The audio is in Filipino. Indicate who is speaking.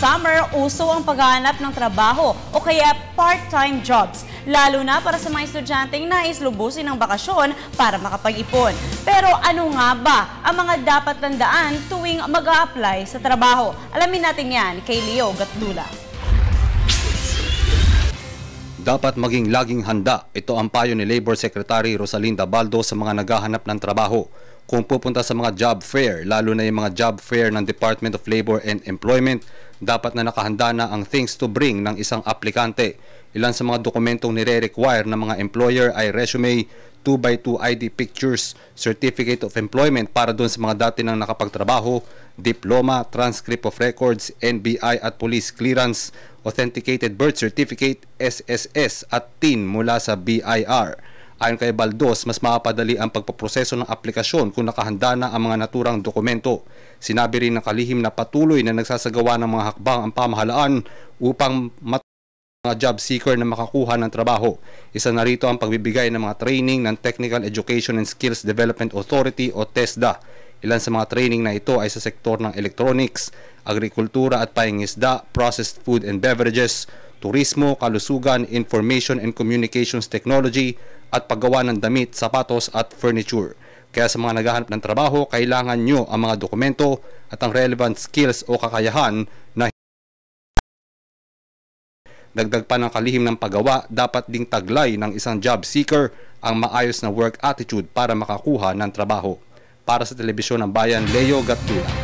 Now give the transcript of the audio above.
Speaker 1: summer, uso ang paghahanap ng trabaho o kaya part-time jobs, lalo na para sa mga estudyanteng nais lubusin ng bakasyon para makapag-ipon. Pero ano nga ba ang mga dapat tandaan tuwing mag-a-apply sa trabaho? Alamin natin yan kay Leo Gatdula.
Speaker 2: Dapat maging laging handa. Ito ang payo ni Labor Secretary Rosalinda Baldo sa mga naghahanap ng trabaho. Kung pupunta sa mga job fair, lalo na yung mga job fair ng Department of Labor and Employment, dapat na nakahanda na ang things to bring ng isang aplikante. Ilan sa mga dokumentong nire-require ng mga employer ay resume, 2x2 ID pictures, certificate of employment para doon sa mga dati nang nakapagtrabaho, diploma, transcript of records, NBI at police clearance, authenticated birth certificate, SSS at TIN mula sa BIR. Ayon kay Baldos, mas mapapadali ang pagpaproseso ng aplikasyon kung nakahanda na ang mga naturang dokumento. Sinabi rin ng kalihim na patuloy na nagsasagawa ng mga hakbang ang pamahalaan upang mga job seeker na makakuha ng trabaho. Isa na rito ang pagbibigay ng mga training ng Technical Education and Skills Development Authority o TESDA. Ilan sa mga training na ito ay sa sektor ng electronics, agrikultura at pangingisda, processed food and beverages, turismo, kalusugan, information and communications technology, at paggawa ng damit, sapatos at furniture. Kaya sa mga naghahanap ng trabaho, kailangan nyo ang mga dokumento at ang relevant skills o kakayahan na dagdag pa ng kalihim ng paggawa, dapat ding taglay ng isang job seeker ang maayos na work attitude para makakuha ng trabaho. Para sa Telebisyon ng Bayan, Leo Gatdula.